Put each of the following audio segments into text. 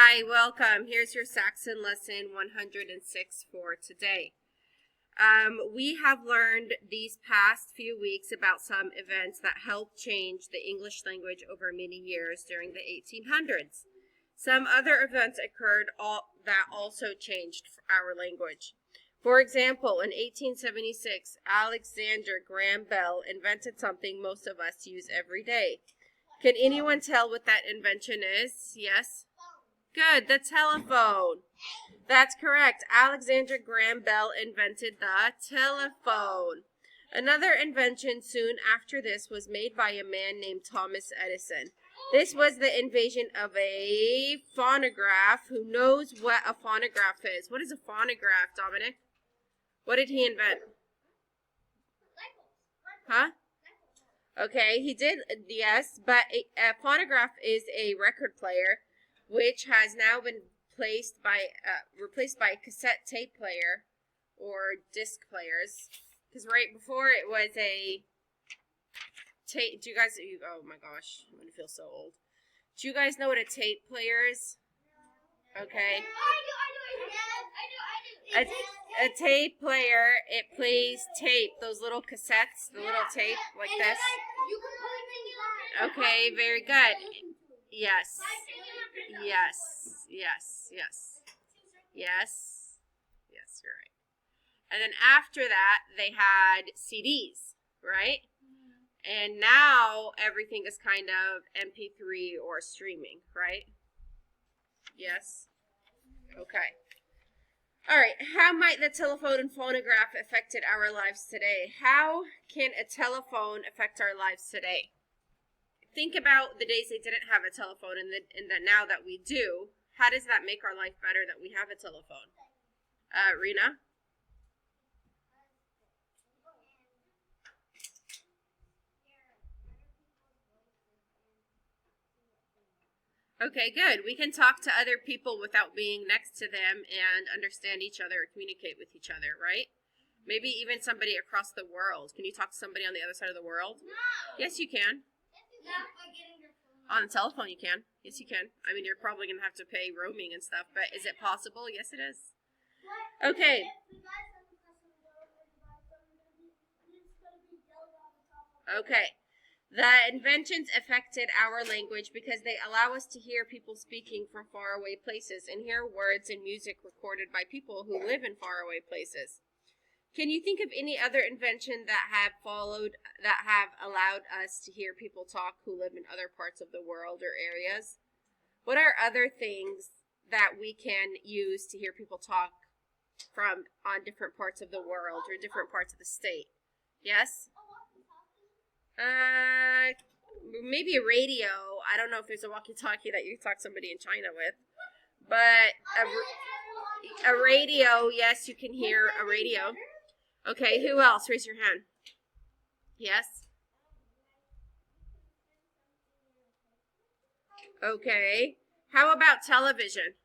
Hi, welcome. Here's your Saxon lesson 106 for today. We have learned these past few weeks about some events that helped change the English language over many years during the 1800s. Some other events occurred that also changed our language. For example, in 1876, Alexander Graham Bell invented something most of us use every day. Can anyone tell what that invention is? Yes? Good, the telephone. That's correct. Alexander Graham Bell invented the telephone. Another invention soon after this was made by a man named Thomas Edison. This was the invention of a phonograph. Who knows what a phonograph is? What is a phonograph, Dominic? What did he invent? Huh? Okay, he did, yes, but a phonograph is a record player, which has now been replaced by a cassette tape player or disc players. Because right before it was a tape. Oh my gosh, I'm gonna feel so old. Do you guys know what a tape player is? Okay. I do. A tape player, it plays tape, those little cassettes, the little tape like this. Okay, very good. Yes. Yes. Yes. Yes. Yes. Yes, you're right. And then after that, they had CDs, right? And now everything is kind of MP3 or streaming, right? Yes? Okay. All right. How might the telephone and phonograph affected our lives today? How can a telephone affect our lives today? Think about the days they didn't have a telephone and then now that we do. How does that make our life better that we have a telephone? Rena? Okay, good. We can talk to other people without being next to them and understand each other, communicate with each other, right? Maybe even somebody across the world. Can you talk to somebody on the other side of the world? No. Yes, you can. On the telephone, you can. Yes, you can. I mean, you're probably going to have to pay roaming and stuff, but is it possible? Yes, it is. Okay. Okay. The inventions affected our language because they allow us to hear people speaking from faraway places and hear words and music recorded by people who live in faraway places. Can you think of any other invention that have allowed us to hear people talk who live in other parts of the world or areas? What are other things that we can use to hear people talk from on different parts of the world or different parts of the state? Yes? Maybe a radio. I don't know if there's a walkie-talkie that you can talk to somebody in China with. But a radio, yes, you can hear a radio. Okay, who else? Raise your hand. Yes? Okay. How about television?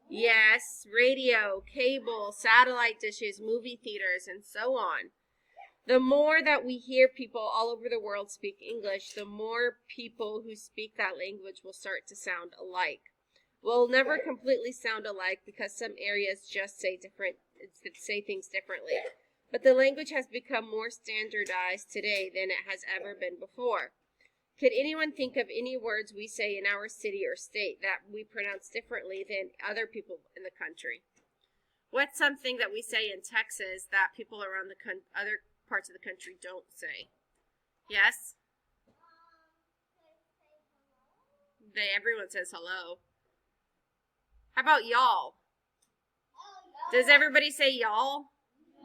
Yes, radio, cable, satellite dishes, movie theaters, and so on. The more that we hear people all over the world speak English, the more people who speak that language will start to sound alike. We'll never completely sound alike because some areas just say things differently. But the language has become more standardized today than it has ever been before. Could anyone think of any words we say in our city or state that we pronounce differently than other people in the country? What's something that we say in Texas that people around the other parts of the country don't say? Yes? Everyone says hello. How about y'all? Does everybody say y'all?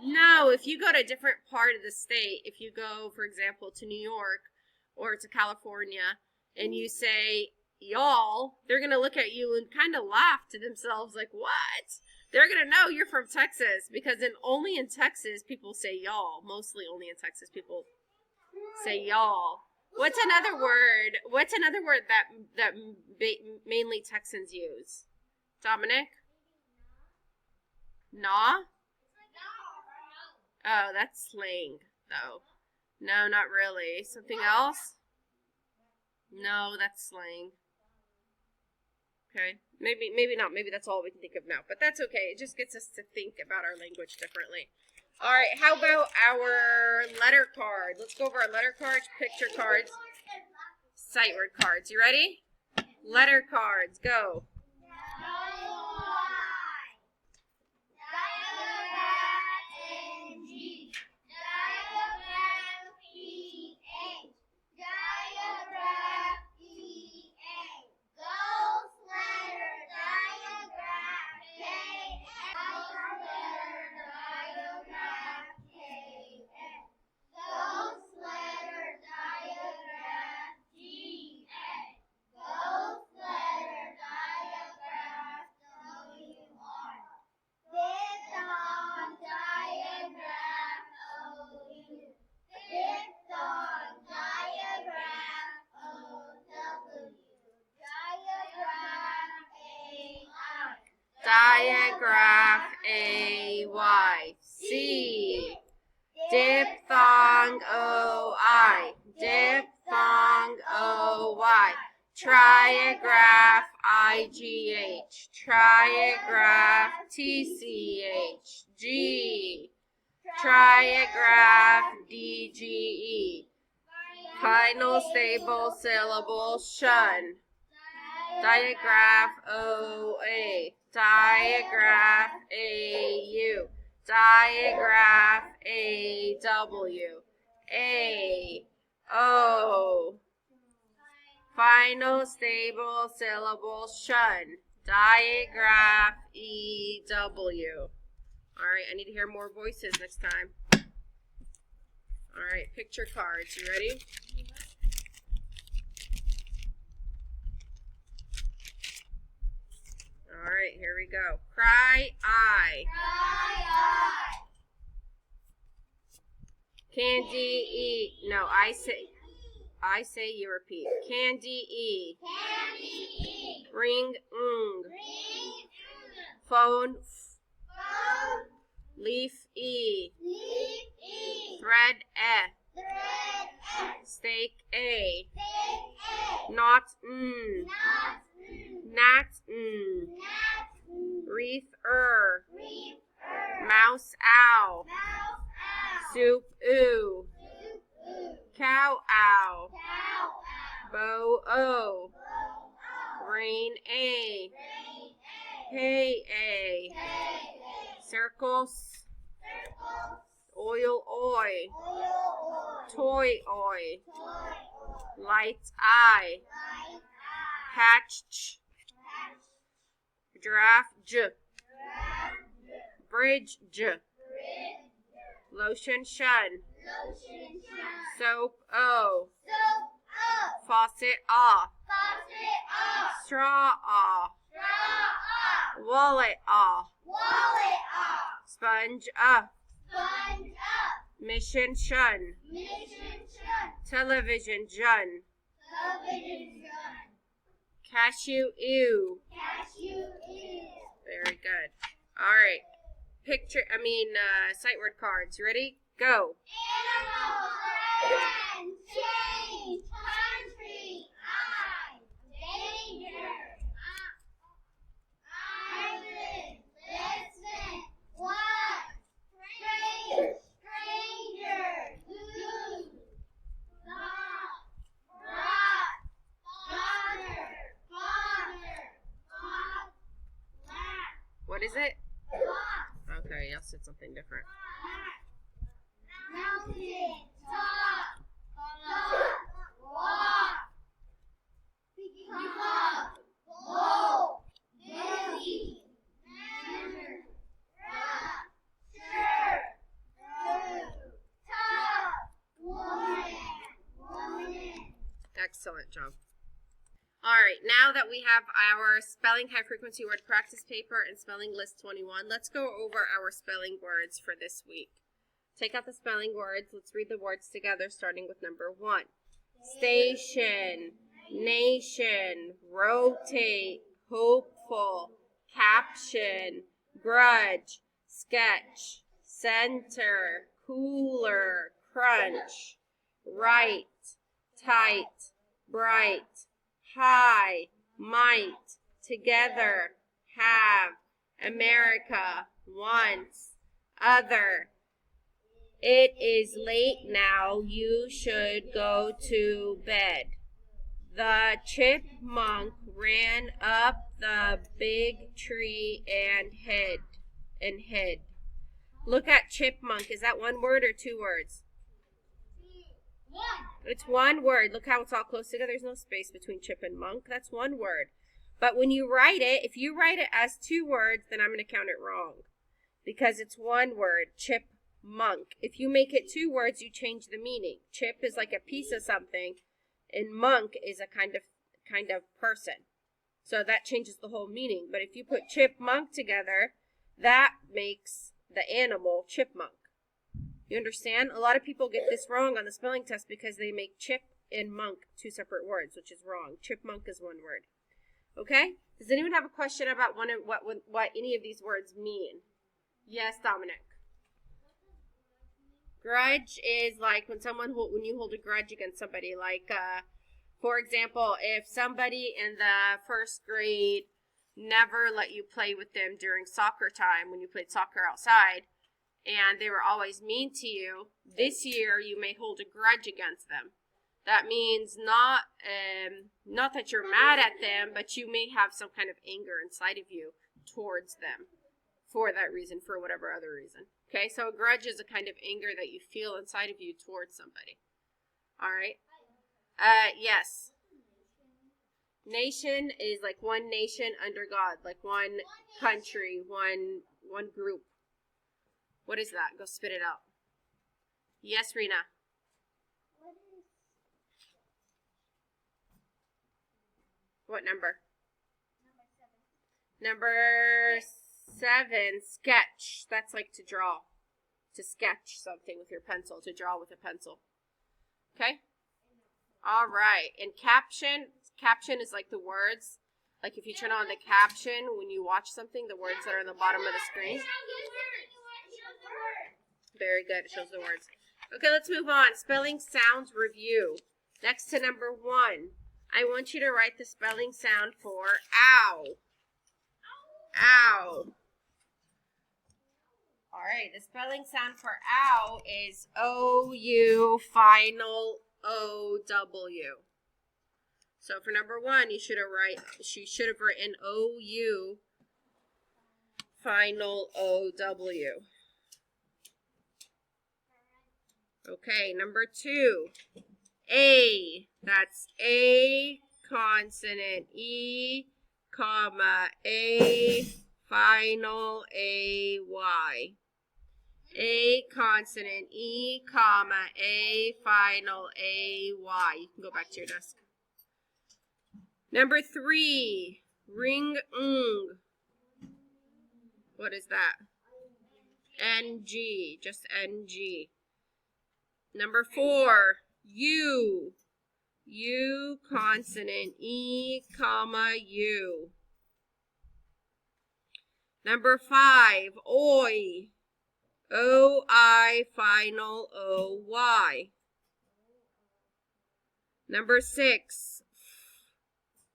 No, if you go to a different part of the state, if you go, for example, to New York or to California, and you say y'all, they're going to look at you and kind of laugh to themselves like, what? They're going to know you're from Texas because only in Texas people say y'all. Mostly only in Texas people say y'all. What's another word? What's another word that mainly Texans use? Dominic? Nah? Oh, that's slang, though. No, not really. Something else? No, that's slang. Okay. Maybe not. Maybe that's all we can think of now. But that's okay. It just gets us to think about our language differently. All right. How about our letter card? Let's go over our letter cards, picture cards, sight word cards. You ready? Letter cards. Go. Diagraph A-Y. C. Diphthong O-I. Diphthong O-Y. Trigraph I-G-H. Trigraph T-C-H. G. Trigraph D-G-E. Final stable syllable shun. Diagraph O-A. Diagraph A-U. Diagraph A-W. A-O. Final stable syllable shun. Diagraph E-W. All right, I need to hear more voices next time. All right, picture cards. You ready? All right, here we go. Cry I. Candy E. No, I say you repeat. Candy E. Ring ng. Phone F. Leaf E. Thread E. Steak A. Not N. Nat N. Wreath Mouse Ow. Soup Oo. Cow Ow. Bow O. Rain A. Hay A. Circles. Oil Oi. Toy Oi. Light I. Hatch Ch. Giraffe J. Bridge J. Lotion Shun. Soap O. Faucet Ah. Straw Ah. Wallet Ah. Sponge Up. Mission Shun. Television Jun. Cashew Ew. Very good. All right. Sight word cards. You ready? Go. Animals, friends, change, country, danger, island, listen, what, stranger, goose, dog, rock, father, laugh, What is it? walk, Okay, y'all said something different. mountain, top, walk, peacock, bowl, busy, manner, rock, shirt, top, woman. Excellent job. All right, now that we have our spelling high frequency word practice paper and spelling list 21, let's go over our spelling words for this week. Take out the spelling words. Let's read the words together, starting with number 1. Station, nation, rotate, hopeful, caption, grudge, sketch, center, cooler, crunch, right, tight, bright, high, might, together, have, America, once, other. It is late now, you should go to bed. The chipmunk ran up the big tree and hid. Look at chipmunk. Is that one word or two words? One. It's one word. Look how it's all close together. There's no space between chip and monk. That's one word. But when you write it, if you write it as two words, then I'm going to count it wrong. Because it's one word, chipmunk. If you make it two words, you change the meaning. Chip is like a piece of something, and monk is a kind of person. So that changes the whole meaning. But if you put chipmunk together, that makes the animal chipmunk. You understand? A lot of people get this wrong on the spelling test because they make chip and monk two separate words, which is wrong. Chipmunk is one word. Okay? Does anyone have a question about what any of these words mean? Yes, Dominic. Grudge is like when you hold a grudge against somebody. Like, for example, if somebody in the first grade never let you play with them during soccer time when you played soccer outside, and they were always mean to you, this year you may hold a grudge against them. That means not that you're mad at them, but you may have some kind of anger inside of you towards them for that reason, for whatever other reason. Okay, so a grudge is a kind of anger that you feel inside of you towards somebody. All right? Yes. Nation is like one nation under God, like one country, one group. What is that? Go spit it out. Yes, Rena. What number? Number 7, sketch. That's like to draw. To sketch something with your pencil. To draw with a pencil. Okay? All right. And caption. Caption is like the words. Like if you turn on the caption when you watch something, the words that are on the bottom of the screen. Very good. It shows the words. Okay, let's move on. Spelling sounds review. Next to number 1. I want you to write the spelling sound for ow. Ow. All right, the spelling sound for ow is O-U, final O-W. So for number 1, she should have written O-U, final O-W. Okay, number 2, A. That's A, consonant E, comma, A, final A-Y. A, consonant E, comma, A, final A-Y. You can go back to your desk. Number 3, ring-ung. What is that? N-G, just N-G. Number 4, U. U, consonant E, comma, U. Number 5, oi. O-I, final O-Y. Number 6,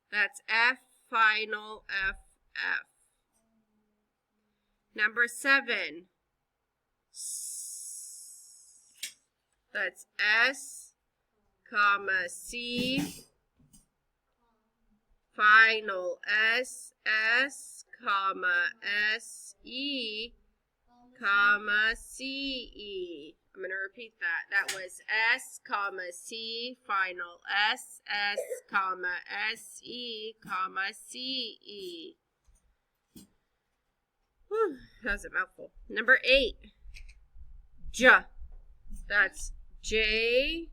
that's F, final F-F. Number 7, that's S, comma, C, final S, comma, S-E, comma, C-E. I'm going to repeat that. That was S, comma, C, final S, comma, S-E, comma, C-E. Whew, that was a mouthful. Number 8, J. That's J,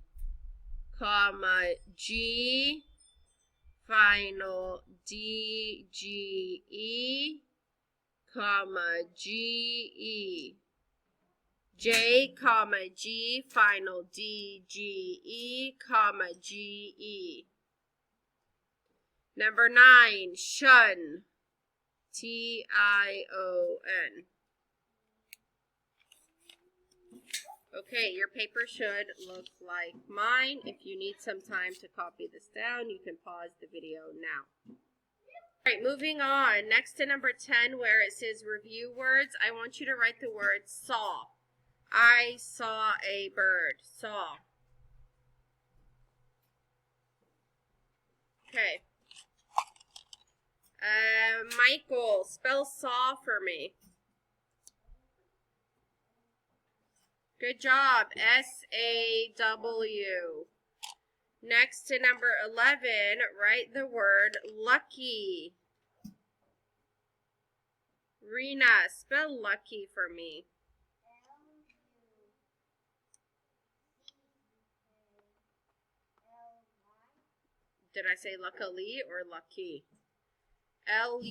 comma, G, final D-G-E, comma, G-E. J, comma, G, final D-G-E, comma, G-E. Number 9, shun. T-I-O-N. Okay, your paper should look like mine. If you need some time to copy this down, you can pause the video now. All right, moving on. Next to number 10, where it says review words, I want you to write the word saw. I saw a bird. Saw. Okay. Michael, spell saw for me. Good job. S-A-W. Next to number 11, write the word lucky. Rena, spell lucky for me. Did I say luckily or lucky? L-U-C-K-Y.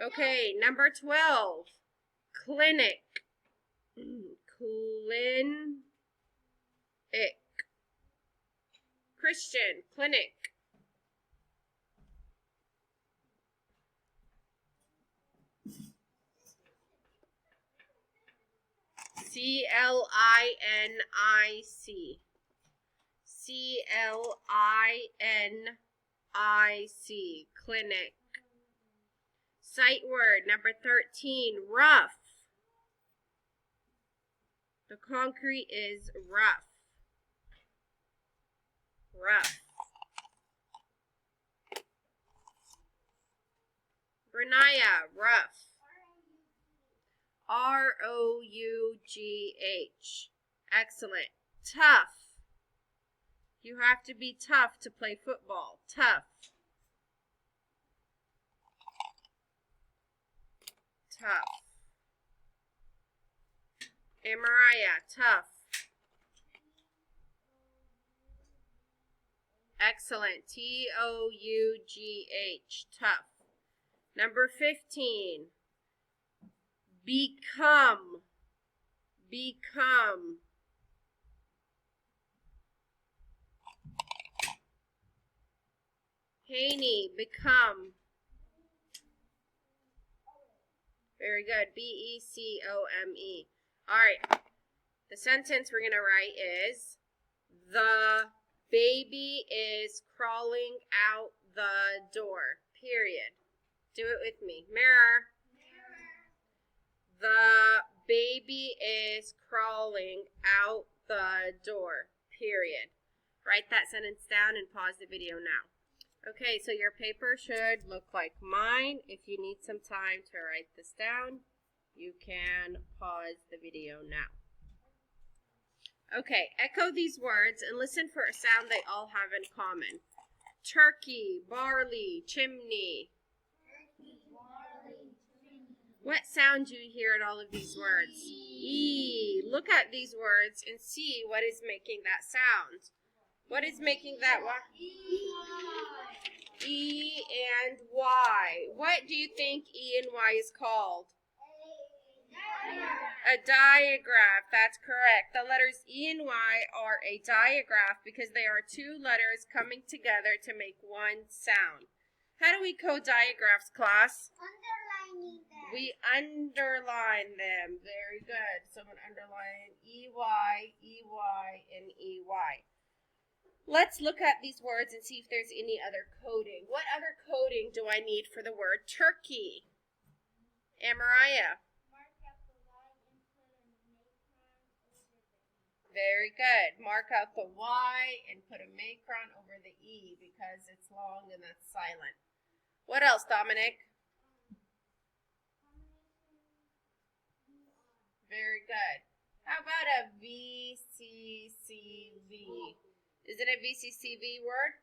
Okay, number 12. Clinic. Clinic. Christian, clinic. C-L-I-N-I-C. C-L-I-N-I-C. Clinic. Sight word number 13. Rough. The concrete is rough. Rough. Brenaya, rough. R-O-U-G-H. Excellent. Tough. You have to be tough to play football. Tough. Tough. And Mariah, tough. Excellent. T-O-U-G-H. Tough. Number 15. Become. Become. Haney, become. Very good. B-E-C-O-M-E. All right. The sentence we're going to write is, the baby is crawling out the door. Period. Do it with me. Mirror. The baby is crawling out the door. Period. Write that sentence down and pause the video now. Okay, so your paper should look like mine. If you need some time to write this down, you can pause the video now. Okay, echo these words and listen for a sound they all have in common. Turkey, barley, chimney. What sound do you hear in all of these words? E. Look at these words and see what is making that sound. What is making that one? E and Y. What do you think E and Y is called? A diagraph. That's correct. The letters E and Y are a diagraph because they are two letters coming together to make one sound. How do we code diagraphs, class? Underlining them. We underline them. Very good. Someone underline E-Y, E-Y, and E-Y. Let's look at these words and see if there's any other coding. What other coding do I need for the word turkey? Amariah. Mark out the Y and put a macron over the E. Very good. Mark out the Y and put a macron over the E because it's long and that's silent. What else, Dominic? Very good. How about a VCCV? Is it a VCCV word?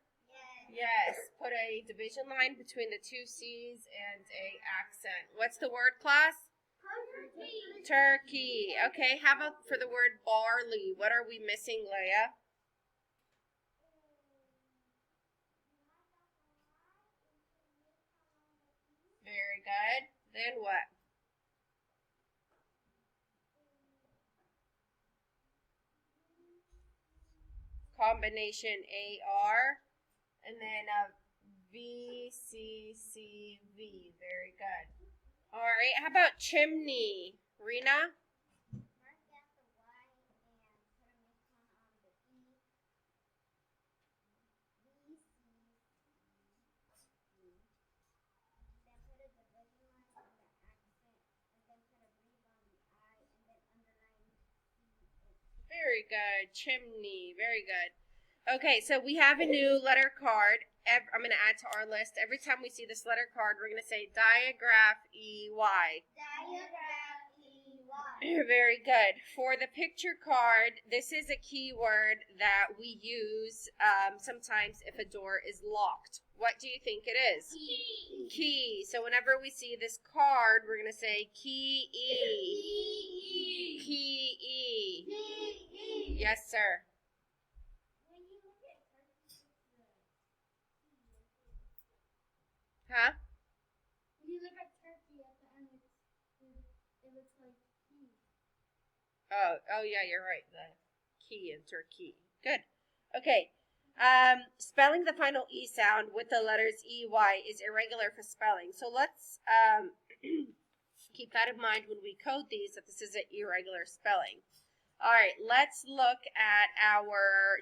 Yes. Put a division line between the two C's and a accent. What's the word, class? Turkey. Turkey. Okay, how about for the word barley? What are we missing, Leah? Very good. Then what? Combination AR. And then a VCCV. Very good. All right, how about chimney? Rena? Mark out the Y and put a macron on the E. Very good. Chimney. Very good. Okay, so we have a new letter card. I'm going to add to our list. Every time we see this letter card, we're going to say diagraph EY. Diagraph EY. Very good. For the picture card, this is a keyword that we use sometimes if a door is locked. What do you think it is? Key. Key. So whenever we see this card, we're going to say key E. Key. Key E. Key. Yes, sir. When you look at turkey, Huh? when you look at turkey at the end, it looks like key. Oh yeah, you're right. The key and turkey. Good. Okay. Spelling the final E sound with the letters EY is irregular for spelling. So let's keep that in mind when we code these, that this is an irregular spelling. All right, let's look at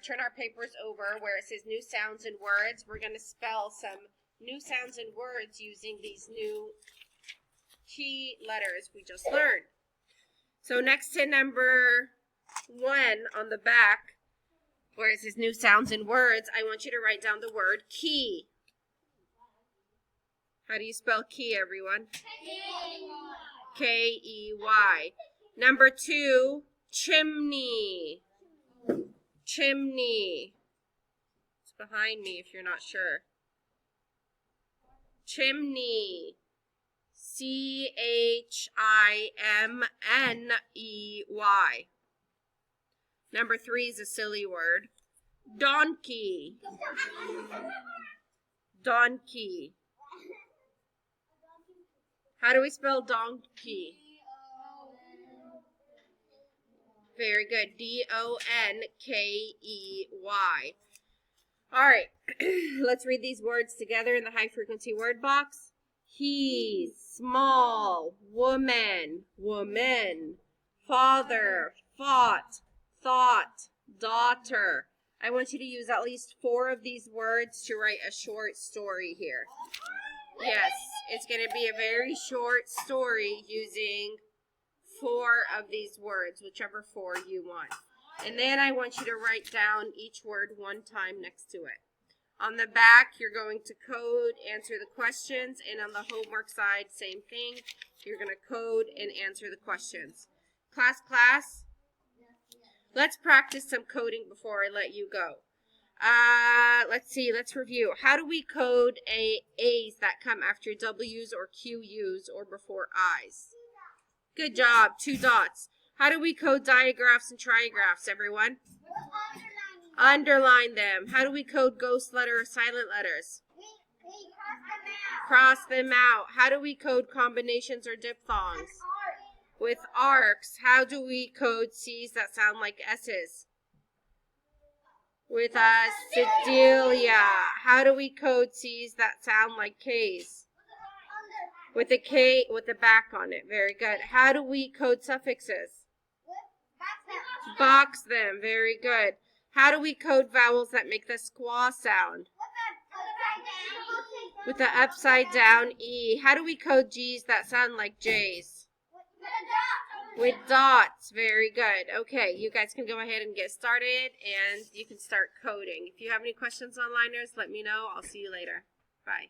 turn our papers over where it says new sounds and words. We're going to spell some new sounds and words using these new key letters we just learned. So next to number 1 on the back, where it says new sounds and words, I want you to write down the word key. How do you spell key, everyone? K-E-Y. Number 2, chimney. Chimney. It's behind me if you're not sure. Chimney. C-H-I-M-N-E-Y. Number 3 is a silly word. Donkey. Donkey. How do we spell donkey? Very good. D-O-N-K-E-Y. All right. Let's read these words together in the high frequency word box. He, small, woman, woman, father, fought, thought, daughter. I want you to use at least 4 of these words to write a short story here. Yes, it's going to be a very short story using 4 of these words, whichever 4 you want. And then I want you to write down each word 1 time next to it. On the back, you're going to code, answer the questions, and on the homework side, same thing. You're going to code and answer the questions. Class, let's practice some coding before I let you go. Let's review. How do we code A's that come after W's or QU's or before I's? Good job, 2 dots. How do we code diagraphs and trigraphs, everyone? Underline them. How do we code ghost letter or silent letters? We cross Cross them out. How do we code combinations or diphthongs? With arcs. How do we code C's that sound like S's? With a Sedalia. How do we code C's that sound like K's? With a K with a back on it. Very good. How do we code suffixes? Box them. Very good. How do we code vowels that make the squaw sound? With the upside down E. How do we code G's that sound like J's? With dots. Very good. Okay, you guys can go ahead and get started and you can start coding. If you have any questions, onliners, let me know. I'll see you later. Bye.